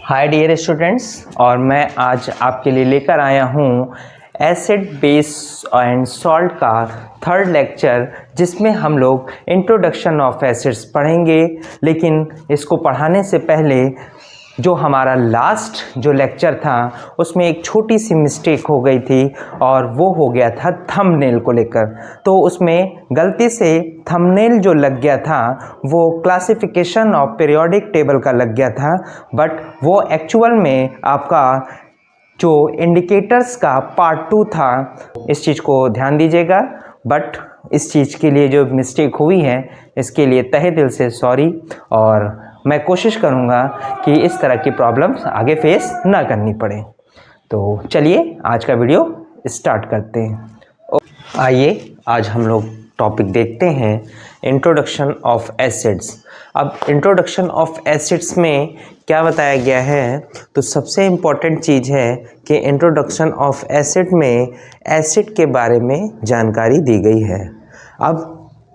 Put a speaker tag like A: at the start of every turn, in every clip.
A: Hi dear students, और मैं आज आपके लिए लेकर आया हूँ एसिड बेस एंड सॉल्ट का थर्ड लेक्चर, जिसमें हम लोग इंट्रोडक्शन ऑफ एसिड्स पढ़ेंगे। लेकिन इसको पढ़ाने से पहले जो हमारा लास्ट जो लेक्चर था उसमें एक छोटी सी मिस्टेक हो गई थी, और वो हो गया था थंबनेल को लेकर। तो उसमें गलती से थंबनेल जो लग गया था वो क्लासिफिकेशन ऑफ पीरियोडिक टेबल का लग गया था, बट वो एक्चुअल में आपका जो इंडिकेटर्स का पार्ट 2 था। इस चीज़ को ध्यान दीजिएगा। बट इस चीज़ के लिए जो मिस्टेक हुई है इसके लिए तहे दिल से सॉरी, और मैं कोशिश करूँगा कि इस तरह की प्रॉब्लम्स आगे फेस ना करनी पड़े। तो चलिए आज का वीडियो स्टार्ट करते हैं। आइए आज हम लोग टॉपिक देखते हैं इंट्रोडक्शन ऑफ एसिड्स। अब इंट्रोडक्शन ऑफ एसिड्स में क्या बताया गया है, तो सबसे इम्पॉर्टेंट चीज़ है कि इंट्रोडक्शन ऑफ एसिड में एसिड के बारे में जानकारी दी गई है। अब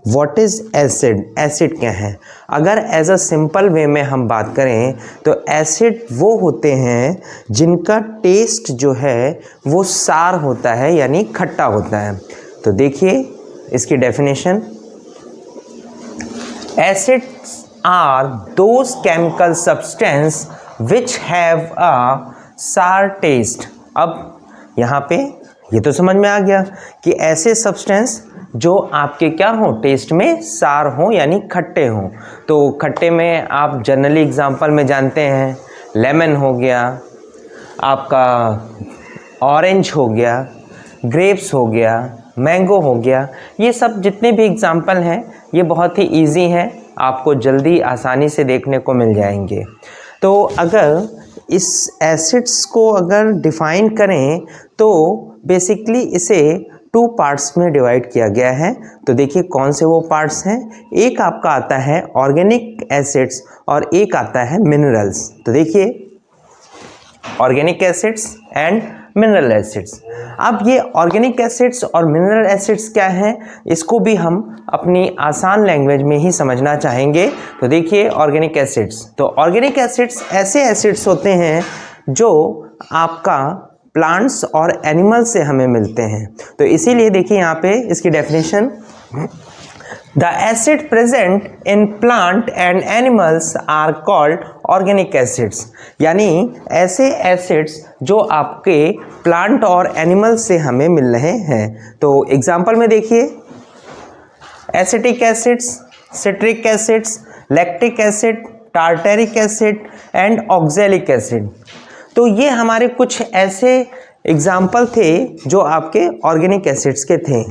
A: व्हाट इज़ एसिड, एसिड क्या है? अगर एज अ सिंपल वे में हम बात करें तो एसिड वो होते हैं जिनका टेस्ट जो है वो सार होता है, यानी खट्टा होता है। तो देखिए इसकी definition, acids are those chemical substance which have a sour taste. अब यहाँ पे ये तो समझ में आ गया कि ऐसे सब्सटेंस जो आपके क्या हो, टेस्ट में सार हो यानी खट्टे हों। तो खट्टे में आप जनरली एग्जांपल में जानते हैं लेमन हो गया, आपका ऑरेंज हो गया, ग्रेप्स हो गया, मैंगो हो गया। ये सब जितने भी एग्जांपल हैं ये बहुत ही इजी हैं, आपको जल्दी आसानी से देखने को मिल जाएंगे। तो अगर इस एसिड्स को अगर डिफ़ाइन करें तो बेसिकली इसे 2 पार्ट्स में डिवाइड किया गया है। तो देखिए कौन से वो पार्ट्स हैं। एक आपका आता है ऑर्गेनिक एसिड्स और एक आता है मिनरल्स। तो देखिए organic acids and mineral acids. अब ये ऑर्गेनिक एसिड्स और मिनरल एसिड्स क्या हैं, इसको भी हम अपनी आसान लैंग्वेज में ही समझना चाहेंगे। तो देखिए ऑर्गेनिक एसिड्स, तो ऑर्गेनिक एसिड्स ऐसे एसिड्स होते हैं जो आपका प्लांट्स और एनिमल्स से हमें मिलते हैं। तो इसीलिए देखिए यहाँ पे इसकी definition, the acid present in plant and animals are called organic acids. यानी ऐसे एसिड्स जो आपके प्लांट और एनिमल्स से हमें मिल रहे हैं। तो एग्जांपल में देखिए acetic acids, citric acids, lactic acid, tartaric acid and oxalic acid. तो ये हमारे कुछ ऐसे एग्जाम्पल थे जो आपके ऑर्गेनिक एसिड्स के थे।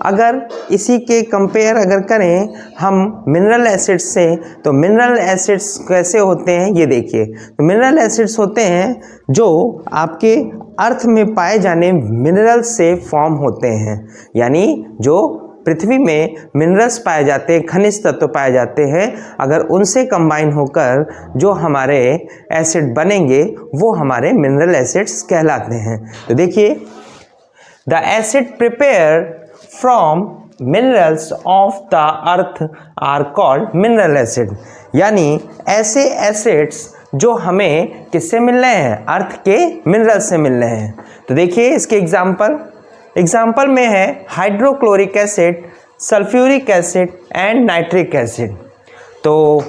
A: अगर इसी के कंपेयर अगर करें हम मिनरल एसिड्स से, तो मिनरल एसिड्स कैसे होते हैं ये देखिए। तो मिनरल एसिड्स होते हैं जो आपके अर्थ में पाए जाने मिनरल से फॉर्म होते हैं, यानी जो पृथ्वी में मिनरल्स पाए जाते हैं, खनिज तत्व पाए जाते हैं, अगर उनसे कंबाइन होकर जो हमारे एसिड बनेंगे वो हमारे मिनरल एसिड्स कहलाते हैं। तो देखिए the acid prepare from minerals of the earth are called mineral acid. यानी ऐसे एसिड्स जो हमें किससे मिल रहे हैं, अर्थ के मिनरल से मिल रहे हैं। तो देखिए इसके एग्जाम्पल में है hydrochloric acid, sulphuric acid and nitric acid. तो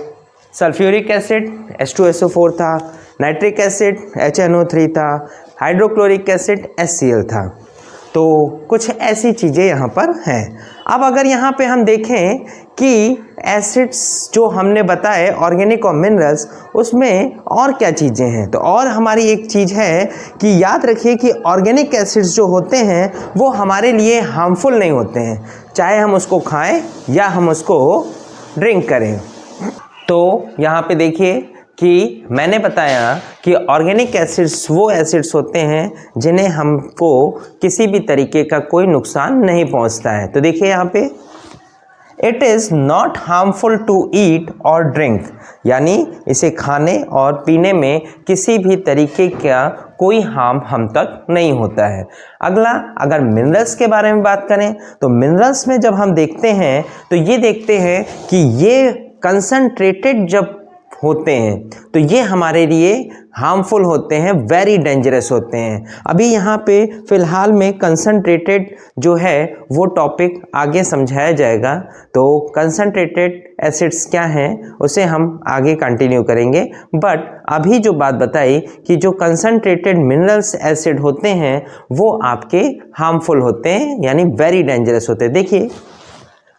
A: सल्फ्यूरिक एसिड H2SO4 था, नाइट्रिक एसिड HNO3 था, हाइड्रोक्लोरिक एसिड HCl था। तो कुछ ऐसी चीज़ें यहाँ पर हैं। अब अगर यहाँ पे हम देखें कि एसिड्स जो हमने बताए ऑर्गेनिक और मिनरल्स, उसमें और क्या चीज़ें हैं, तो और हमारी एक चीज़ है कि याद रखिए कि ऑर्गेनिक एसिड्स जो होते हैं वो हमारे लिए हार्मफुल नहीं होते हैं, चाहे हम उसको खाएं या हम उसको ड्रिंक करें। तो यहाँ पे देखिए कि मैंने बताया कि ऑर्गेनिक एसिड्स वो एसिड्स होते हैं जिन्हें हमको किसी भी तरीके का कोई नुकसान नहीं पहुंचता है। तो देखिए यहाँ पे it is not harmful to eat और ड्रिंक, यानी इसे खाने और पीने में किसी भी तरीके का कोई हार्म हम तक नहीं होता है। अगला अगर मिनरल्स के बारे में बात करें तो मिनरल्स में जब हम देखते हैं तो ये देखते हैं कि ये कंसंट्रेटेड जब होते हैं तो ये हमारे लिए हार्मफुल होते हैं, वेरी डेंजरस होते हैं। अभी यहाँ पे फिलहाल में कंसंट्रेटेड जो है वो टॉपिक आगे समझाया जाएगा, तो कंसंट्रेटेड एसिड्स क्या हैं उसे हम आगे कंटिन्यू करेंगे। बट अभी जो बात बताई कि जो कंसंट्रेटेड मिनरल्स एसिड होते हैं वो आपके हार्मफुल होते हैं, यानी वेरी डेंजरस होते हैं। देखिए,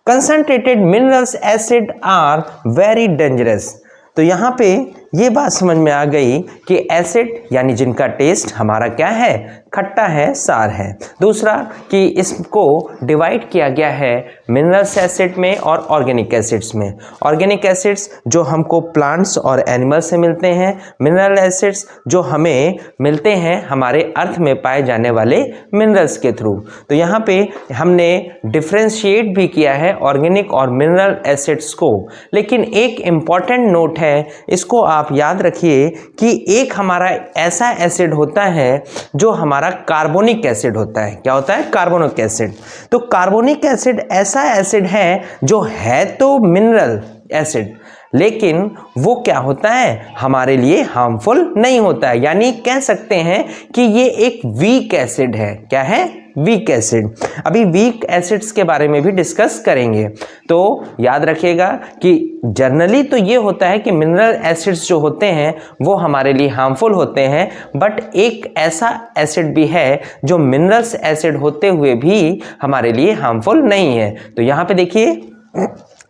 A: concentrated minerals acid are very dangerous. तो यहाँ पे ये बात समझ में आ गई कि एसिड यानी जिनका टेस्ट हमारा क्या है, खट्टा है, सार है। दूसरा कि इसको डिवाइड किया गया है मिनरल्स एसिड में और ऑर्गेनिक एसिड्स में। ऑर्गेनिक एसिड्स जो हमको प्लांट्स और एनिमल्स से मिलते हैं, मिनरल एसिड्स जो हमें मिलते हैं हमारे अर्थ में पाए जाने वाले मिनरल्स के थ्रू। तो यहाँ पे हमने डिफ्रेंशिएट भी किया है ऑर्गेनिक और मिनरल एसिड्स को। लेकिन एक इम्पॉर्टेंट नोट है, इसको आप याद रखिए कि एक हमारा ऐसा एसिड होता है जो हमारा कार्बोनिक एसिड होता है। क्या होता है? Carbonic acid. तो कार्बोनिक एसिड ऐसा एसिड है जो है तो मिनरल एसिड, लेकिन वो क्या होता है, हमारे लिए हार्मफुल नहीं होता है। यानी कह सकते हैं कि ये एक वीक एसिड है। क्या है? Weak acid. अभी वीक एसिड्स के बारे में भी डिस्कस करेंगे। तो याद रखिएगा कि जनरली तो ये होता है कि मिनरल एसिड्स जो होते हैं वो हमारे लिए हार्मफुल होते हैं, बट एक ऐसा एसिड भी है जो मिनरल्स एसिड होते हुए भी हमारे लिए हार्मफुल नहीं है। तो यहाँ पे देखिए,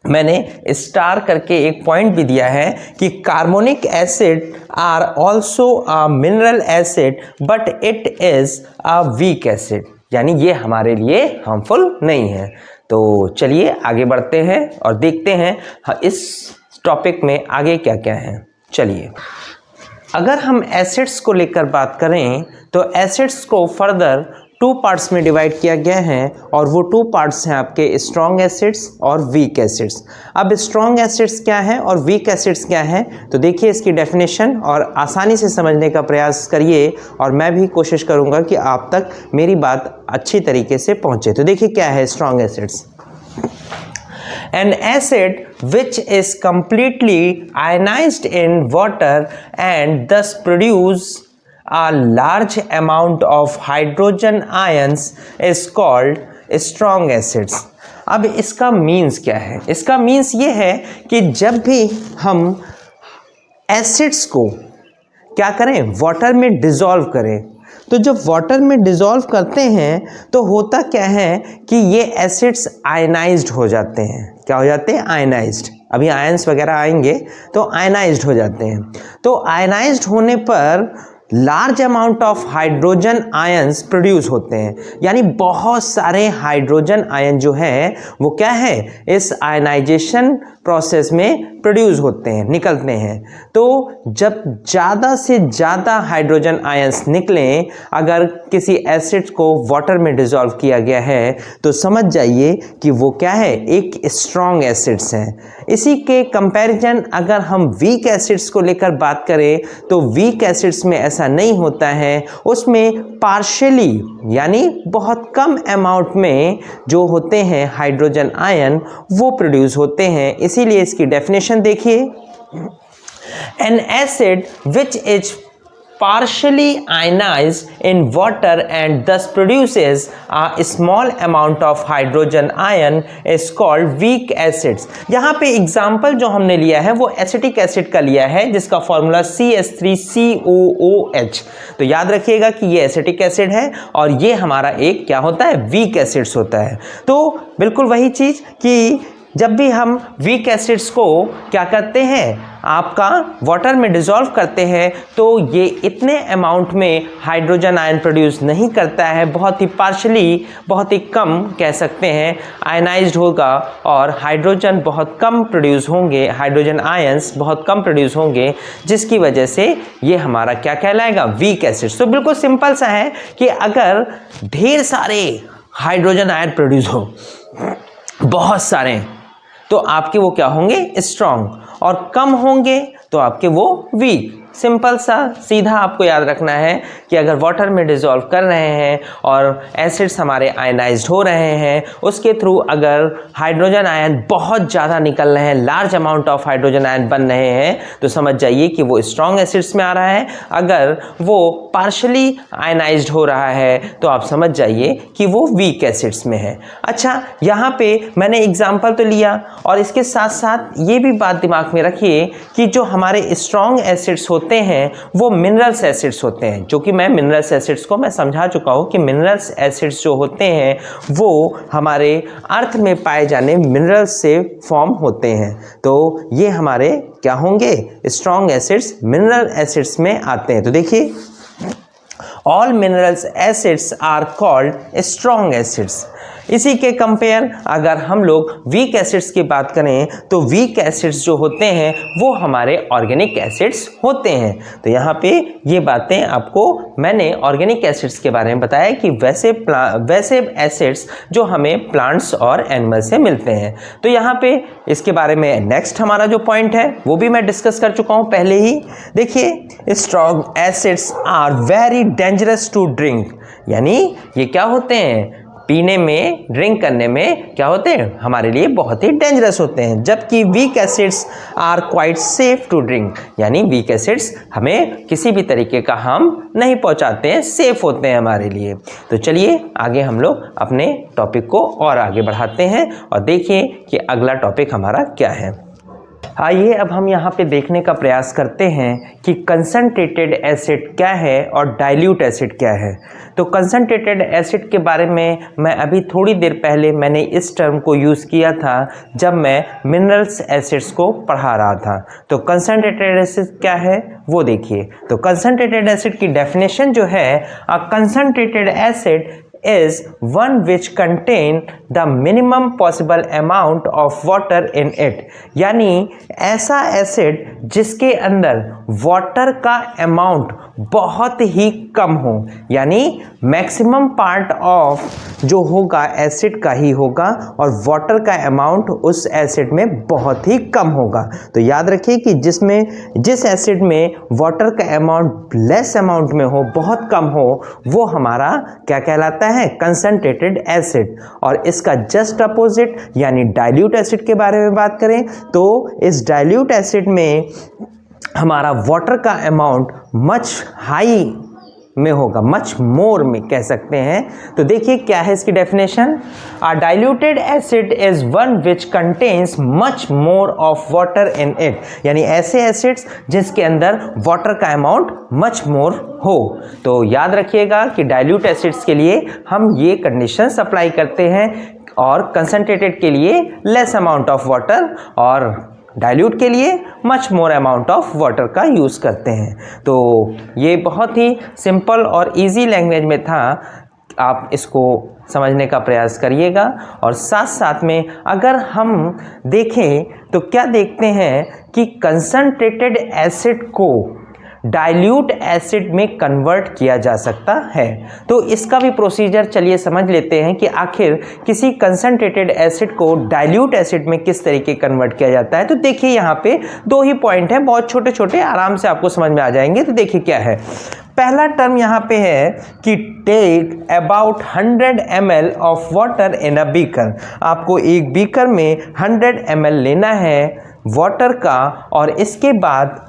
A: मैंने स्टार करके एक पॉइंट भी दिया है कि carbonic acid are also a mineral acid but it is a weak acid, यानी ये हमारे लिए हार्मफुल नहीं है। तो चलिए आगे बढ़ते हैं और देखते हैं इस टॉपिक में आगे क्या क्या है। चलिए, अगर हम एसिड्स को लेकर बात करें तो एसिड्स को फर्दर 2 पार्ट्स में डिवाइड किया गया है और वो 2 पार्ट्स हैं आपके स्ट्रॉन्ग एसिड्स और वीक एसिड्स। अब स्ट्रॉन्ग एसिड्स क्या है और वीक एसिड्स क्या है, तो देखिए इसकी डेफिनेशन और आसानी से समझने का प्रयास करिए, और मैं भी कोशिश करूंगा कि आप तक मेरी बात अच्छी तरीके से पहुंचे। तो देखिए क्या है strong acids. An acid which is completely ionized in water and thus produce a large amount of hydrogen ions is called strong acids। अब इसका मीन्स क्या है? इसका मीन्स ये है कि जब भी हम एसिड्स को क्या करें, वाटर में डिज़ोल्व करें, तो जब वाटर में डिज़ोल्व करते हैं तो होता क्या है कि ये एसिड्स आयनाइज्ड हो जाते हैं। क्या हो जाते हैं? आयनाइज्ड। अभी आयंस वगैरह आएंगे तो आयनाइज्ड हो जाते हैं। तो आयनाइज्ड होने पर large amount of hydrogen ions produce होते हैं, यानी बहुत सारे हाइड्रोजन आयन जो है वो क्या है, इस आयनाइजेशन प्रोसेस में प्रोड्यूस होते हैं, निकलते हैं। तो जब ज़्यादा से ज़्यादा हाइड्रोजन आयंस निकलें, अगर किसी एसिड को वाटर में डिज़ोल्व किया गया है तो समझ जाइए कि वो क्या है, एक स्ट्रॉन्ग एसिड्स हैं। इसी के कंपैरिजन अगर हम वीक एसिड्स को लेकर बात करें तो वीक एसिड्स में ऐसा नहीं होता है, उसमें पार्शियली यानी बहुत कम अमाउंट में जो होते हैं हाइड्रोजन आयन वो प्रोड्यूस होते हैं। इसीलिए इसकी डेफिनेशन देखिए, N acid which is partially ionized in water and thus produces a small amount of hydrogen ion is called weak acids। यहाँ पे एग्जाम्पल जो हमने लिया है वो एसिटिक एसिड का लिया है जिसका फॉर्मूला CH3COOH। तो याद रखिएगा कि ये एसिटिक एसिड है और ये हमारा एक क्या होता है, वीक एसिड्स होता है। तो बिल्कुल वही चीज़ कि जब भी हम वीक एसिड्स को क्या करते हैं, आपका वाटर में डिज़ोल्व करते हैं, तो ये इतने अमाउंट में हाइड्रोजन आयन प्रोड्यूस नहीं करता है, बहुत ही पार्शली, बहुत ही कम कह सकते हैं आयनाइज्ड होगा और हाइड्रोजन बहुत कम प्रोड्यूस होंगे, हाइड्रोजन आयंस बहुत कम प्रोड्यूस होंगे, जिसकी वजह से ये हमारा क्या कहलाएगा, वीक एसिड्स। तो बिल्कुल सिंपल सा है कि अगर ढेर सारे हाइड्रोजन आयन प्रोड्यूस हो, बहुत सारे, तो आपके वो क्या होंगे, स्ट्रॉन्ग, और कम होंगे तो आपके वो वीक। सिंपल सा सीधा आपको याद रखना है कि अगर वाटर में डिज़ोल्व कर रहे हैं और एसिड्स हमारे आयनाइज्ड हो रहे हैं, उसके थ्रू अगर हाइड्रोजन आयन बहुत ज़्यादा निकल रहे हैं, large amount of hydrogen ion बन रहे हैं, तो समझ जाइए कि वो स्ट्रॉन्ग एसिड्स में आ रहा है। अगर वो पार्शली आयनाइज्ड हो रहा है तो आप समझ जाइए कि वो वीक एसिड्स में है। अच्छा, यहाँ पे मैंने एग्जाम्पल तो लिया और इसके साथ साथ ये भी बात दिमाग में रखिए कि जो हमारे स्ट्रॉन्ग एसिड्स होते हैं वो मिनरल्स एसिड्स होते हैं, जो कि मैं मिनरल्स एसिड्स को मैं समझा चुका हूँ कि मिनरल्स एसिड्स जो होते हैं वो हमारे अर्थ में पाए जाने मिनरल्स से फॉर्म होते हैं। तो ये हमारे क्या होंगे, स्ट्रॉन्ग एसिड्स मिनरल एसिड्स में आते हैं। तो देखिए, all minerals acids are called strong acids. इसी के कंपेयर अगर हम लोग वीक एसिड्स की बात करें तो वीक एसिड्स जो होते हैं वो हमारे ऑर्गेनिक एसिड्स होते हैं। तो यहाँ पे ये बातें आपको मैंने ऑर्गेनिक एसिड्स के बारे में बताया कि वैसे एसिड्स जो हमें प्लांट्स और एनिमल से मिलते हैं। तो यहाँ पे इसके बारे में नेक्स्ट हमारा जो पॉइंट है वो भी मैं डिस्कस कर चुका हूँ पहले ही। देखिए, strong acids are very dangerous to drink, यानी ये क्या होते हैं, पीने में, ड्रिंक करने में क्या होते हैं, हमारे लिए बहुत ही डेंजरस होते हैं। जबकि weak acids are quite safe to drink, यानी वीक एसिड्स हमें किसी भी तरीके का हार्म नहीं पहुंचाते हैं, सेफ होते हैं हमारे लिए। तो चलिए आगे हम लोग अपने टॉपिक को और आगे बढ़ाते हैं और देखिए कि अगला टॉपिक हमारा क्या है। आइए अब हम यहाँ पे देखने का प्रयास करते हैं कि कंसंट्रेटेड एसिड क्या है और डाइल्यूट एसिड क्या है। तो कंसंट्रेटेड एसिड के बारे में मैं अभी थोड़ी देर पहले मैंने इस टर्म को यूज़ किया था जब मैं मिनरल्स एसिड्स को पढ़ा रहा था। तो कंसंट्रेटेड एसिड क्या है वो देखिए। तो कंसंट्रेटेड एसिड की डेफिनेशन जो है, a concentrated acid is one which contain the minimum possible amount of water in it, यानी ऐसा एसिड जिसके अंदर वाटर का अमाउंट बहुत ही कम हो, यानी मैक्सिमम पार्ट ऑफ जो होगा एसिड का ही होगा और वाटर का अमाउंट उस एसिड में बहुत ही कम होगा। तो याद रखिए कि जिस एसिड में वाटर का अमाउंट लेस अमाउंट में हो, बहुत कम हो, वो हमारा क्या कहलाता है, कंसंट्रेटेड एसिड। और इसका जस्ट अपोजिट यानी डाइल्यूट एसिड के बारे में बात करें तो इस डाइल्यूट एसिड में हमारा वाटर का अमाउंट मच हाई में होगा, मच मोर में कह सकते हैं। तो देखिए क्या है इसकी definition, a diluted acid is one which contains much more of water in it, यानी ऐसे एसिड्स जिसके अंदर वाटर का अमाउंट मच मोर हो। तो याद रखिएगा कि डाइल्यूट एसिड्स के लिए हम ये कंडीशंस अप्लाई करते हैं और कंसंट्रेटेड के लिए लेस अमाउंट ऑफ वाटर और डाइल्यूट के लिए much more amount of water का यूज़ करते हैं। तो ये बहुत ही सिंपल और इजी लैंग्वेज में था, आप इसको समझने का प्रयास करिएगा। और साथ साथ में अगर हम देखें तो क्या देखते हैं कि कंसंट्रेटेड एसिड को डाइल्यूट एसिड में कन्वर्ट किया जा सकता है। तो इसका भी प्रोसीजर चलिए समझ लेते हैं कि आखिर किसी कंसंट्रेटेड एसिड को डाइल्यूट एसिड में किस तरीके कन्वर्ट किया जाता है। तो देखिए यहाँ पे दो ही पॉइंट हैं, बहुत छोटे छोटे, आराम से आपको समझ में आ जाएंगे। तो देखिए क्या है, पहला टर्म यहाँ पे है कि take about 100 ml of water in a beaker. आपको एक बीकर में 100 ml लेना है वाटर का और इसके बाद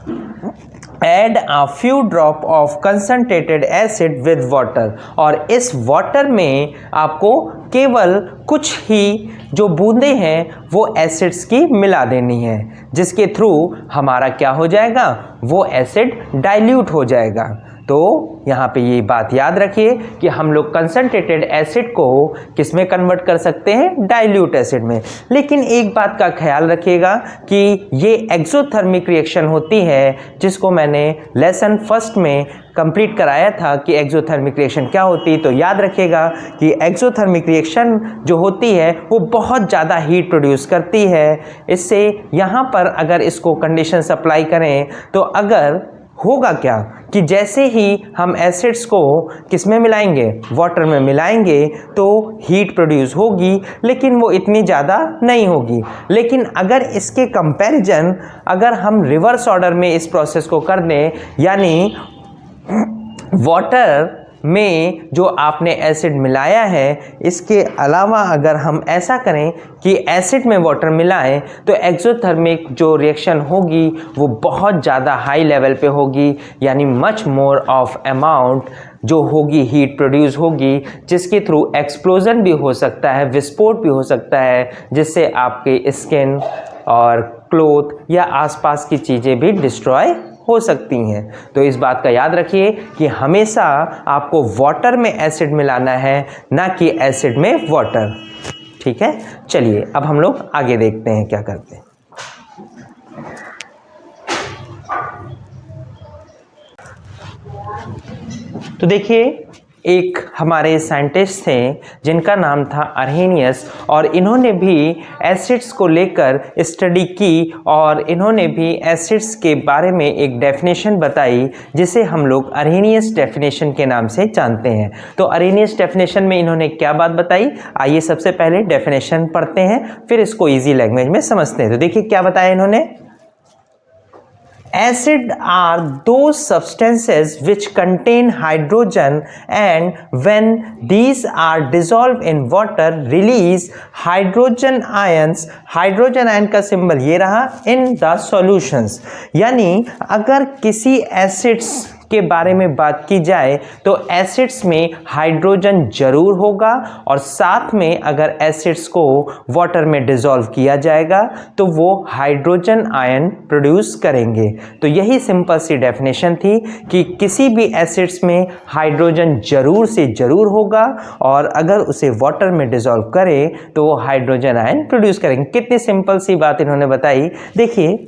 A: add a few drop of concentrated acid with water, और इस वाटर में आपको केवल कुछ ही जो बूंदें हैं वो एसिड्स की मिला देनी है, जिसके थ्रू हमारा क्या हो जाएगा, वो एसिड डाइल्यूट हो जाएगा। तो यहाँ पे ये बात याद रखिए कि हम लोग कंसंट्रेटेड एसिड को किस में कन्वर्ट कर सकते हैं, डाइल्यूट एसिड में। लेकिन एक बात का ख्याल रखिएगा कि ये एक्सोथर्मिक रिएक्शन होती है, जिसको मैंने लेसन फर्स्ट में कंप्लीट कराया था कि एक्सोथर्मिक रिएक्शन क्या होती है। तो याद रखिएगा कि एक्सोथर्मिक रिएक्शन जो होती है वो बहुत ज़्यादा हीट प्रोड्यूस करती है। इससे यहाँ पर अगर इसको कंडीशंस अप्लाई करें तो अगर होगा क्या कि जैसे ही हम एसिड्स को किस में मिलाएंगे, वाटर में मिलाएंगे, तो हीट प्रोड्यूस होगी, लेकिन वो इतनी ज़्यादा नहीं होगी। लेकिन अगर इसके कंपैरिजन अगर हम रिवर्स ऑर्डर में इस प्रोसेस को कर दें, यानी वाटर में जो आपने एसिड मिलाया है, इसके अलावा अगर हम ऐसा करें कि एसिड में वाटर मिलाएं, तो एक्सोथर्मिक जो रिएक्शन होगी वो बहुत ज़्यादा हाई लेवल पे होगी, यानी मच मोर ऑफ अमाउंट जो होगी हीट प्रोड्यूस होगी, जिसके थ्रू एक्सप्लोजन भी हो सकता है, विस्फोट भी हो सकता है, जिससे आपके स्किन और क्लोथ या आसपास की चीज़ें भी डिस्ट्रॉय हो सकती हैं। तो इस बात का याद रखिए कि हमेशा आपको वाटर में एसिड मिलाना है, ना कि एसिड में वाटर। ठीक है, चलिए अब हम लोग आगे देखते हैं क्या करते हैं। तो देखिए, एक हमारे साइंटिस्ट थे जिनका नाम था अर्हेनियस, और इन्होंने भी एसिड्स को लेकर स्टडी की, और इन्होंने भी एसिड्स के बारे में एक डेफिनेशन बताई, जिसे हम लोग अर्हेनियस डेफिनेशन के नाम से जानते हैं। तो अर्हेनियस डेफिनेशन में इन्होंने क्या बात बताई, आइए सबसे पहले डेफिनेशन पढ़ते हैं, फिर इसको ईजी लैंग्वेज में समझते हैं। तो देखिए क्या बताया इन्होंने, Acid are those substances which contain hydrogen, and when these are dissolved in water release hydrogen ions। Hydrogen ion का सिंबल ये रहा, in the solutions। यानी अगर किसी एसिड्स के बारे में बात की जाए तो एसिड्स में हाइड्रोजन जरूर होगा, और साथ में अगर एसिड्स को वाटर में डिसॉल्व किया जाएगा तो वो हाइड्रोजन आयन प्रोड्यूस करेंगे। तो यही सिंपल सी डेफिनेशन थी कि किसी भी एसिड्स में हाइड्रोजन जरूर से जरूर होगा, और अगर उसे वाटर में डिसॉल्व करें तो वो हाइड्रोजन आयन प्रोड्यूस करेंगे। कितनी सिंपल सी बात इन्होंने बताई। देखिए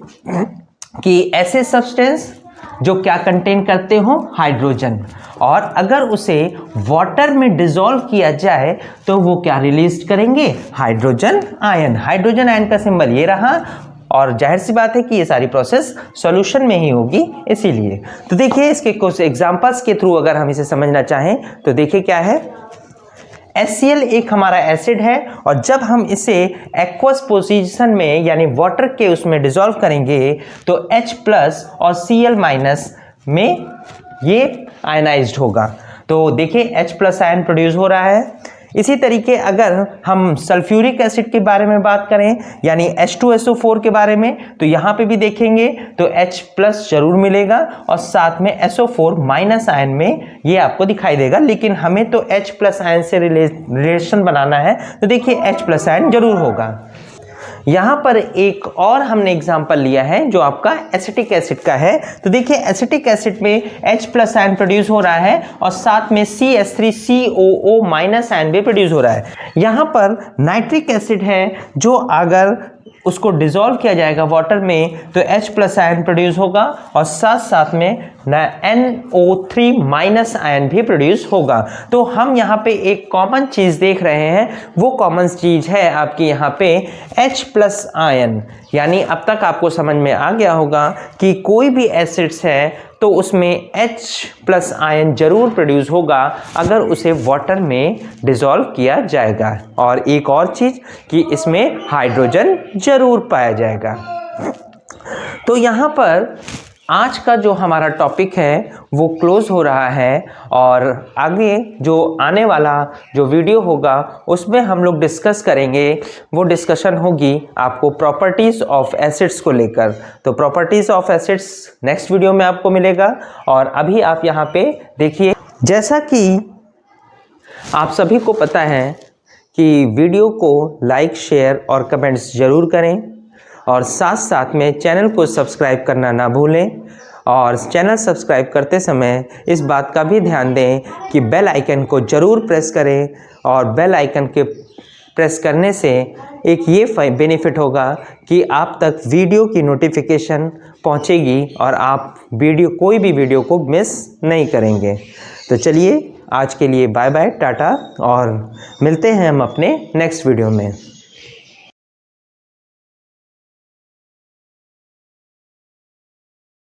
A: कि ऐसे सब्सटेंस जो क्या कंटेन करते हो, हाइड्रोजन, और अगर उसे वाटर में डिसॉल्व किया जाए तो वो क्या रिलीज करेंगे, हाइड्रोजन आयन। हाइड्रोजन आयन का सिंबल ये रहा, और जाहिर सी बात है कि ये सारी प्रोसेस सॉल्यूशन में ही होगी, इसीलिए। तो देखिए इसके कुछ एग्जांपल्स के थ्रू अगर हम इसे समझना चाहें तो देखिए क्या है, HCl एक हमारा एसिड है, और जब हम इसे एक्वस पोजीशन में यानी वाटर के उसमें डिसॉल्व करेंगे तो H+ और Cl- में ये आयनाइज्ड होगा। तो देखिए H+ आयन प्रोड्यूस हो रहा है। इसी तरीके अगर हम सल्फ्यूरिक एसिड के बारे में बात करें, यानी H2SO4 के बारे में, तो यहाँ पे भी देखेंगे तो H+ जरूर मिलेगा, और साथ में SO4- आयन में ये आपको दिखाई देगा, लेकिन हमें तो H+ आयन से रिलेशन बनाना है, तो देखिए H+ आयन जरूर होगा। यहाँ पर एक और हमने एग्जाम्पल लिया है जो आपका एसिटिक एसिड का है। तो देखिए एसिटिक एसिड में H+ आयन प्रोड्यूस हो रहा है, और साथ में CH3COO- आयन भी प्रोड्यूस हो रहा है। यहाँ पर नाइट्रिक एसिड है, जो अगर उसको डिसॉल्व किया जाएगा वाटर में तो H+ आयन प्रोड्यूस होगा, और साथ साथ में NO3- आयन भी प्रोड्यूस होगा। तो हम यहाँ पे एक कॉमन चीज़ देख रहे हैं, वो कॉमन चीज़ है आपकी यहाँ पे H+ आयन। यानी अब तक आपको समझ में आ गया होगा कि कोई भी एसिड्स है तो उसमें H+ आयन जरूर प्रोड्यूस होगा अगर उसे वाटर में डिसॉल्व किया जाएगा, और एक और चीज़ कि इसमें हाइड्रोजन जरूर पाया जाएगा। तो यहाँ पर आज का जो हमारा टॉपिक है वो क्लोज हो रहा है, और आगे जो आने वाला जो वीडियो होगा उसमें हम लोग डिस्कस करेंगे। वो डिस्कशन होगी आपको प्रॉपर्टीज़ ऑफ एसिड्स को लेकर। तो properties of acids next video में आपको मिलेगा। और अभी आप यहाँ पे देखिए, जैसा कि आप सभी को पता है कि वीडियो को लाइक, शेयर और कमेंट्स ज़रूर करें, और साथ साथ में चैनल को सब्सक्राइब करना ना भूलें। और चैनल सब्सक्राइब करते समय इस बात का भी ध्यान दें कि बेल आइकन को ज़रूर प्रेस करें, और बेल आइकन के प्रेस करने से एक ये बेनिफिट होगा कि आप तक वीडियो की नोटिफिकेशन पहुंचेगी, और आप कोई भी वीडियो को मिस नहीं करेंगे। तो चलिए आज के लिए बाय बाय, टाटा, और मिलते हैं हम अपने नेक्स्ट वीडियो में।